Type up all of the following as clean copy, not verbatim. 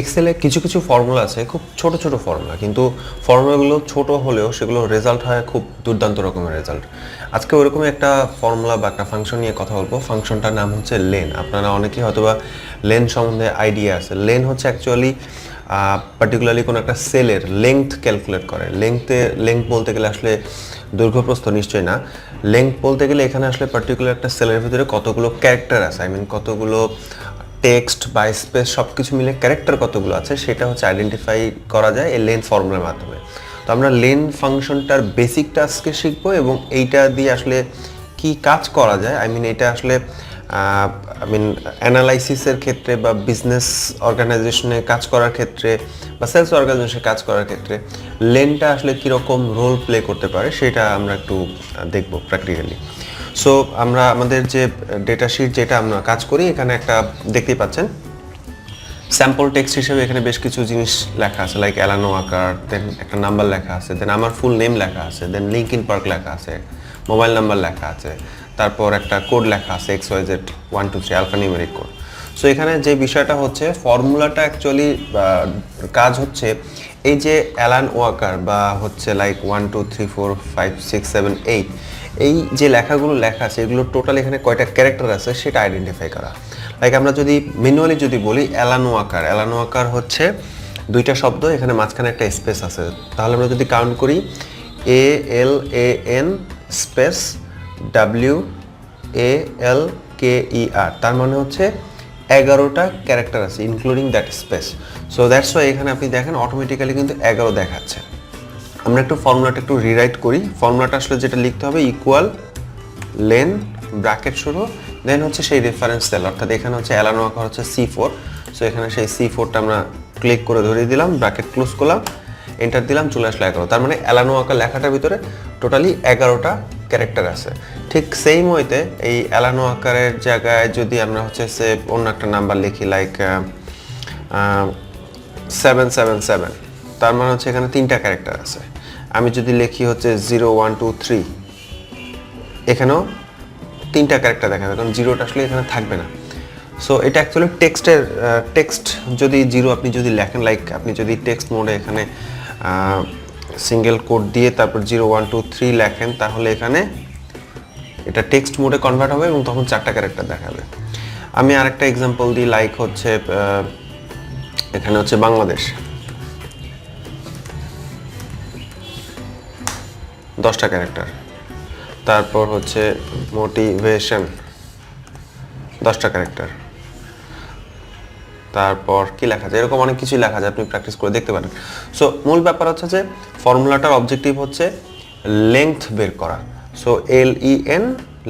এক্সেলে কিছু কিছু ফর্মুলা আছে, খুব ছোট ছোট ফর্মুলা, কিন্তু ফর্মুলাগুলো ছোট হলেও সেগুলো রেজাল্ট হয় খুব দুর্দান্ত রকমের রেজাল্ট। আজকে ওইরকমই একটা ফর্মুলা বা একটা ফাংশন নিয়ে কথা বলবো। ফাংশনটার নাম হচ্ছে লেন। আপনারা অনেকেই হয়তোবা লেন সম্বন্ধে আইডিয়া আছে। লেন হচ্ছে অ্যাকচুয়ালি পার্টিকুলারলি কোনো একটা সেলের লেংথ ক্যালকুলেট করে। লেংথ বলতে গেলে আসলে দৈর্ঘ্যপ্রস্থ নিশ্চয়ই না। লেংথ বলতে গেলে এখানে আসলে পার্টিকুলার একটা সেলের ভিতরে কতগুলো ক্যারেক্টার আছে, কতগুলো টেক্সট বা স্পেস সব কিছু মিলে ক্যারেক্টার কতগুলো আছে সেটা হচ্ছে আইডেন্টিফাই করা যায় এই লেন ফর্মুলার মাধ্যমে। তো আমরা লেন ফাংশনটার বেসিকটা আজকে শিখবো এবং এইটা দিয়ে আসলে কি কাজ করা যায়। এটা আসলে অ্যানালাইসিসের ক্ষেত্রে বা বিজনেস অর্গানাইজেশনে কাজ করার ক্ষেত্রে বা সেলস অর্গানাইজেশনে কাজ করার ক্ষেত্রে লেনটা আসলে কীরকম রোল প্লে করতে পারে সেটা আমরা একটু দেখব প্র্যাকটিক্যালি। সো আমরা আমাদের যে ডেটা শিট যেটা আমরা কাজ করি এখানে একটা দেখতেই পাচ্ছেন স্যাম্পল টেক্সট হিসেবে এখানে বেশ কিছু জিনিস লেখা আছে, লাইক এলানো আকার, দেন একটা নাম্বার লেখা আছে, দেন আমার ফুল নেম লেখা আছে, দেন লিঙ্কিন পার্ক লেখা আছে, মোবাইল নাম্বার লেখা আছে, তারপর একটা কোড লেখা আছে XYZ 1 2 3 আলফানিউমেরিক কোড। সো এখানে যে বিষয়টা হচ্ছে ফর্মুলাটা অ্যাকচুয়ালি কাজ হচ্ছে এই যে অ্যালান ওয়াকার বা হচ্ছে লাইক 1 2 3 4 5 6 7 8 এই যে লেখাগুলো লেখা আছে এগুলো টোটাল এখানে কয়টা ক্যারেক্টার আছে সেটা আইডেন্টিফাই করা। লাইক আমরা যদি ম্যানুয়ালি যদি বলি অ্যালান ওয়াকার হচ্ছে দুইটা শব্দ, এখানে মাঝখানে একটা স্পেস আছে। তাহলে আমরা যদি কাউন্ট করি ALAN স্পেস WALKER, তার মানে হচ্ছে 11টা ক্যারেক্টার আছে including that space. So that's why এখানে আপনি দেখেন অটোমেটিক্যালি কিন্তু 11 দেখাচ্ছে। আমরা একটু ফর্মুলাটা একটু রিরাইট করি। ফর্মুলাটা আসলে যেটা লিখতে হবে ইকুয়াল লেন ব্র্যাকেট শুরু, দেন হচ্ছে সেই রেফারেন্স সেল, অর্থাৎ এখানে হচ্ছে অ্যালান ওয়াকার হচ্ছে C4। সো এখানে সেই C4টা আমরা ক্লিক করে ধরিয়ে দিলাম, ব্র্যাকেট ক্লোজ করলাম, এন্টার দিলাম, চলে আসলো 11। তার মানে অ্যালান ওয়াকার লেখাটার ভিতরে টোটালি 11টা ক্যারেক্টার আছে। ঠিক সেম ওয়েতে এই অ্যালান ওয়াকারের জায়গায় যদি আমরা হচ্ছে সে অন্য একটা নাম্বার লিখি লাইক 777, তার মানে হচ্ছে এখানে 3টা ক্যারেক্টার আছে। আমি যদি লিখি হচ্ছে 0 1 2 3, এখানেও 3টা ক্যারেক্টার দেখাবে, কারণ 0টা আসলে এখানে থাকবে না। সো এটা অ্যাকচুয়ালি টেক্সট যদি 0 আপনি যদি লেখেন, লাইক আপনি যদি টেক্সট মোডে এখানে সিঙ্গেল কোড দিয়ে তারপর 0 1 2 3 লেখেন, তাহলে এখানে এটা টেক্সট মোডে কনভার্ট হবে এবং তখন 4টা ক্যারেক্টার দেখাবে। আমি আরেকটা এক্সাম্পল দিই, লাইক হচ্ছে এখানে হচ্ছে বাংলাদেশ 10টা ক্যারেক্টার, তারপর হচ্ছে মোটিভেশন 10টা ক্যারেক্টার, তারপর কি লেখা যায়, এরকম অনেক কিছুই লেখা যায়, আপনি প্র্যাকটিস করে দেখতে পারেন। সো মূল ব্যাপার হচ্ছে যে ফর্মুলাটার অবজেক্টিভ হচ্ছে লেংথ বের করা। সো LEN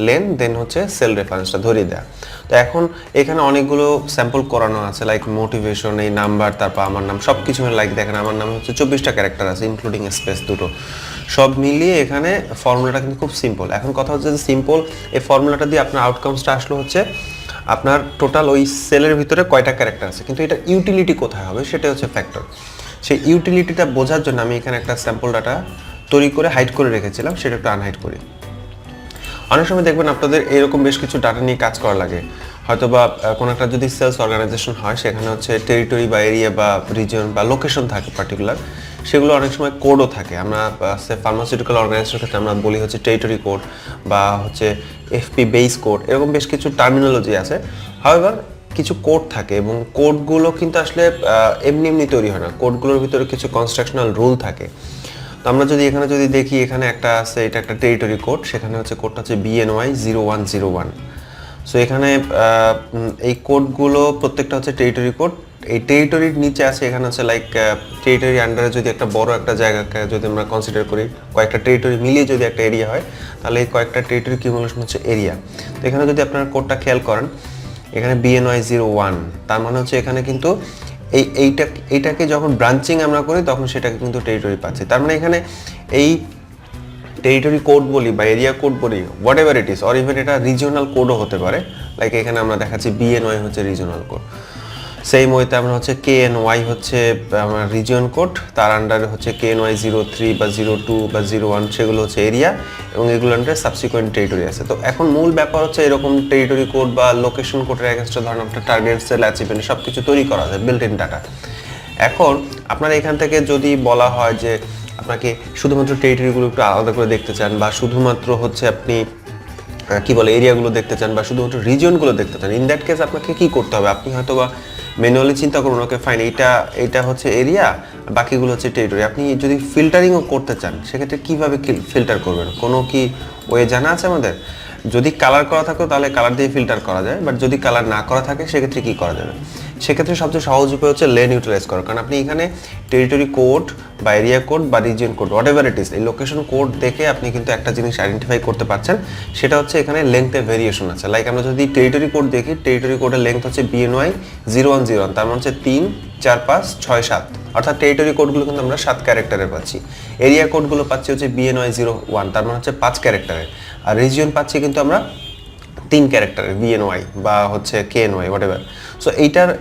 লেন, দেন হচ্ছে সেল রেফারেন্সটা ধরিয়ে দেওয়া। তো এখন এখানে অনেকগুলো স্যাম্পল করানো আছে, লাইক মোটিভেশন, এই নাম্বার, তারপর আমার নাম, সব কিছু লাইক দেখেন আমার নামে হচ্ছে 24টা ক্যারেক্টার আছে ইনক্লুডিং স্পেস দুটো, সব মিলিয়ে এখানে ফর্মুলাটা কিন্তু খুব সিম্পল। এখন কথা হচ্ছে যে সিম্পল এই ফর্মুলাটা দিয়ে আপনার আউটকামসটা আসলো হচ্ছে আপনার টোটাল ওই সেলের ভিতরে কয়টা ক্যারেক্টার আছে, কিন্তু এটা ইউটিলিটি কোথায় হবে সেটা হচ্ছে ফ্যাক্টর। সেই ইউটিলিটিটা বোঝার জন্য আমি এখানে একটা স্যাম্পল ডাটা তৈরি করে হাইড করে রেখেছিলাম, সেটা একটু আনহাইড করি। অনেক সময় দেখবেন আপনাদের এরকম বেশ কিছু ডাটা নিয়ে কাজ করা লাগে, হয়তো বা কোনো একটা যদি সেলস অর্গানাইজেশন হয় সেখানে হচ্ছে টেরিটরি বা এরিয়া বা রিজন বা লোকেশন থাকে পার্টিকুলার, সেগুলো অনেক সময় কোডও থাকে। আমরা ফার্মাসিউটিক্যাল অর্গানাইজেশনের ক্ষেত্রে আমরা বলি হচ্ছে টেরিটরি কোড বা হচ্ছে FP বেস কোড, এরকম বেশ কিছু টার্মিনোলজি আছে। হাউএভার কিছু কোড থাকে এবং কোডগুলো কিন্তু আসলে এমনি তৈরি হয় না, কোডগুলোর ভিতরে কিছু কনস্ট্রাকশনাল রুল থাকে। তো আমরা যদি এখানে যদি দেখি, এখানে একটা আছে, এটা একটা টেরিটরি কোড, সেখানে হচ্ছে কোডটা হচ্ছে BNY 0101। সো এখানে এই কোডগুলো প্রত্যেকটা হচ্ছে টেরিটরি কোড। এই টেরিটরির নিচে আছে এখানে হচ্ছে লাইক টেরিটরি আন্ডারে যদি একটা বড় একটা জায়গাকে যদি আমরা কনসিডার করি, কয়েকটা টেরিটরি মিলিয়ে যদি একটা এরিয়া হয়, তাহলে এই কয়েকটা টেরিটরি কিউমুলেশন হচ্ছে এরিয়া। তো এখানে যদি আপনারা কোডটা খেয়াল করেন, এখানে BNY 01, তার মানে হচ্ছে এখানে কিন্তু এইটাকে যখন ব্রাঞ্চিং আমরা করি তখন সেটাকে কিন্তু টেরিটরি পাচ্ছি। তার মানে এখানে এই টেরিটরি কোড বলি বা এরিয়া কোড বলি, what ever it is, or even এটা রিজিওনাল কোডও হতে পারে। লাইক এখানে আমরা দেখাচ্ছি BNY হচ্ছে রিজিওনাল কোড। সেম ওয়েতে আমরা হচ্ছে KNY হচ্ছে আমার রিজিয়ন কোড, তার আন্ডারে হচ্ছে KNY 03 বা 02 বা 01 সেগুলো হচ্ছে এরিয়া, এবং এগুলো আন্ডারে সাবসিকুয়েন্ট টেরিটরি আছে। তো এখন মূল ব্যাপার হচ্ছে এরকম টেরিটরি কোড বা লোকেশন কোডের এগেইনস্টে ধরেন আপনার টার্গেট, সেল, অ্যাচিভমেন্ট সব কিছু তৈরি করা যায় বিল্ট ইন ডাটা। এখন আপনার এখান থেকে যদি বলা হয় যে আপনাকে শুধুমাত্র টেরিটরিগুলো একটু আলাদা করে দেখতে চান, বা শুধুমাত্র হচ্ছে আপনি কি বলে এরিয়াগুলো দেখতে চান, বা শুধুমাত্র রিজিয়নগুলো দেখতে চান, ইন দ্যাট কেস আপনাকে কি করতে হবে, আপনি হয়তো বা ম্যানুয়ালি চিন্তা করুন, ওকে ফাইন এইটা হচ্ছে এরিয়া, বাকিগুলো হচ্ছে টেরিটরি। আপনি যদি ফিল্টারিংও করতে চান সেক্ষেত্রে কীভাবে ফিল্টার করবেন, কোনো কি ওয়ে জানা আছে আমাদের? যদি কালার করা থাকে তাহলে কালার দিয়ে ফিল্টার করা যায়, বাট যদি কালার না করা থাকে সেক্ষেত্রে কী করা যাবে? সেক্ষেত্রে সবচেয়ে সহজ উপায় হচ্ছে লেন ইউটিলাইজ করা, কারণ আপনি এখানে টেরিটরি কোড বা এরিয়া কোড বা region code what ever it is, এই লোকেশন কোড দেখে আপনি কিন্তু একটা জিনিস আইডেন্টিফাই করতে পারছেন, সেটা হচ্ছে এখানে লেংথে ভেরিয়েশন আছে। লাইক আমরা যদি টেরিটরি কোড দেখি, টেরিটরি কোডের লেংথ হচ্ছে BNY 0101, তার মানে হচ্ছে 3, 4, 5, 6, 7, অর্থাৎ টেরিটরি কোডগুলো কিন্তু আমরা 7 ক্যারেক্টারের পাচ্ছি। এরিয়া কোডগুলো পাচ্ছি হচ্ছে BNY 01, তার মানে হচ্ছে 5 ক্যারেক্টারের, আর রিজিয়ন পাচ্ছি কিন্তু আমরা 3 ক্যারেক্টারের BNY বা হচ্ছে KNY হোয়াট এভার। সো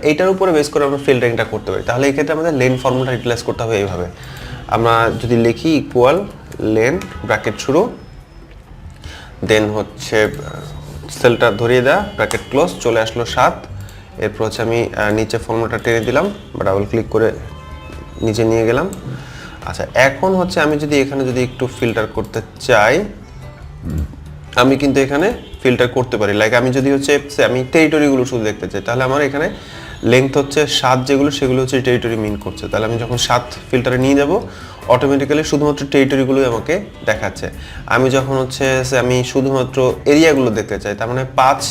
এইটার উপরে বেস করে আমরা ফিল্টারিংটা করতে পারি। তাহলে এই ক্ষেত্রে আমাদের লেন ফর্মুলা ইউটিলাইজ করতে হবে এইভাবে। আমরা যদি লিখি ইকুয়াল লেন ব্র্যাকেট শুরু, দেন হচ্ছে সেলটা ধরিয়ে দেওয়া, ব্র্যাকেট ক্লোজ, চলে আসলো 7। এরপর হচ্ছে আমি নিচে ফর্মুলাটা টেনে দিলাম বা ডাবল ক্লিক করে নিচে নিয়ে গেলাম। আচ্ছা, এখন হচ্ছে আমি যদি এখানে যদি একটু ফিল্টার করতে চাই, আমি কিন্তু এখানে ফিল্টার করতে পারি। লাইক আমি যদি হচ্ছে আমি টেরিটরিগুলো শুধু দেখতে চাই, তাহলে আমার এখানে লেংথ হচ্ছে 7 যেগুলো, সেগুলো হচ্ছে টেরিটরি মিন করছে। তাহলে আমি যখন 7 ফিল্টারে নিয়ে যাব, অটোমেটিক্যালি শুধুমাত্র টেরিটরিগুলোই আমাকে দেখাচ্ছে। আমি যখন হচ্ছে আমি শুধুমাত্র এরিয়াগুলো দেখতে চাই, তার মানে 5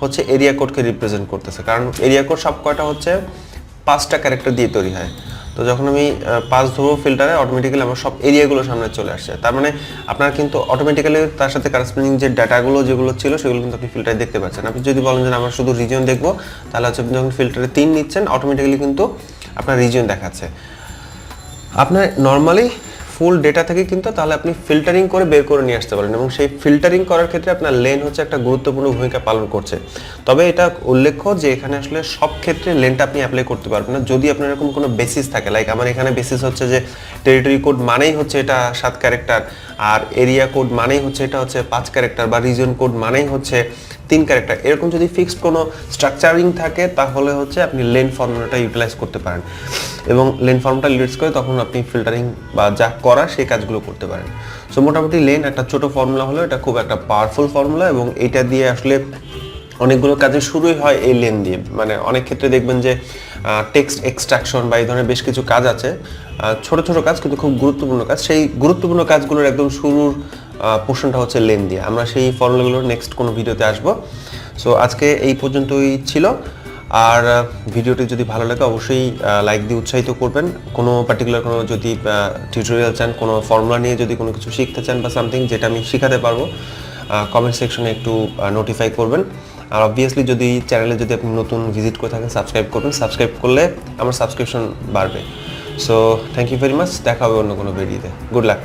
হচ্ছে এরিয়া কোডকে রিপ্রেজেন্ট করতেছে, কারণ এরিয়া কোড সব কয়টা হচ্ছে 5টা ক্যারেক্টার দিয়ে তৈরি হয়। তো যখন আমি 5 ধরবো ফিল্টারে, অটোমেটিক্যালি আমার সব এরিয়াগুলো সামনে চলে আসছে। তার মানে আপনার কিন্তু অটোমেটিক্যালি তার সাথে কারেসপন্ডিং যে ডাটাগুলো যেগুলো ছিল সেগুলো কিন্তু আপনি ফিল্টারে দেখতে পাচ্ছেন। আপনি যদি বলেন যে আমরা শুধু রিজিয়ন দেখবো, তাহলে হচ্ছে আপনি যখন ফিল্টারে 3 নিচ্ছেন, অটোমেটিক্যালি কিন্তু আপনার রিজিয়ন দেখাচ্ছে। আপনার নর্মালি ফুল ডেটা থেকে কিন্তু তাহলে আপনি ফিল্টারিং করে বের করে নিয়ে আসতে পারেন, এবং সেই ফিল্টারিং করার ক্ষেত্রে আপনার লেন হচ্ছে একটা গুরুত্বপূর্ণ ভূমিকা পালন করছে। তবে এটা উল্লেখ্য যে এখানে আসলে সব ক্ষেত্রে লেনটা আপনি অ্যাপ্লাই করতে পারবেন না, যদি আপনার এরকম কোনো বেসিস থাকে। লাইক আমার এখানে বেসিস হচ্ছে যে টেরিটরি কোড মানেই হচ্ছে এটা 7 ক্যারেক্টার, আর এরিয়া কোড মানেই হচ্ছে এটা হচ্ছে 5 ক্যারেক্টার, বা রিজন কোড মানেই হচ্ছে 3 ক্যারেক্টার, এরকম যদি ফিক্সড কোনো স্ট্রাকচারিং থাকে তাহলে হচ্ছে আপনি লেন ফর্মুলাটা ইউটিলাইজ করতে পারেন, এবং লেন ফর্মুলাটা ইউটিলাইজ করে তখন আপনি ফিল্টারিং বা যা করা সেই কাজগুলো করতে পারেন। সো মোটামুটি লেন একটা ছোট ফর্মুলা হলো, এটা খুব একটা পাওয়ারফুল ফর্মুলা, এবং এটা দিয়ে আসলে অনেকগুলো কাজে শুরুই হয় এই লেন দিয়ে। মানে অনেক ক্ষেত্রে দেখবেন যে টেক্সট এক্সট্রাকশন বা এই ধরনের বেশ কিছু কাজ আছে, ছোট ছোট কাজ কিন্তু খুব গুরুত্বপূর্ণ কাজ, সেই গুরুত্বপূর্ণ কাজগুলোর একদম শুরুর পোর্শনটা হচ্ছে লেন দিয়ে। আমরা সেই ফর্মুলাগুলোর নেক্সট কোনো ভিডিওতে আসবো। সো আজকে এই পর্যন্তই ছিল। আর ভিডিওটি যদি ভালো লাগে অবশ্যই লাইক দিয়ে উৎসাহিত করবেন। কোনো পার্টিকুলার কোনো যদি টিউটোরিয়াল চান, কোনো ফর্মুলা নিয়ে যদি কোনো কিছু শিখতে চান বা সামথিং যেটা আমি শেখাতে পারবো, কমেন্ট সেকশনে একটু নোটিফাই করবেন। আর অবভিয়াসলি যদি চ্যানেলে যদি আপনি নতুন ভিজিট করে থাকেন, সাবস্ক্রাইব করবেন। সাবস্ক্রাইব করলে আমার সাবস্ক্রিপশন বাড়বে। So thank you very much, দেখা হবে অন্য কোনো ভিডিওতে। গুড লাক।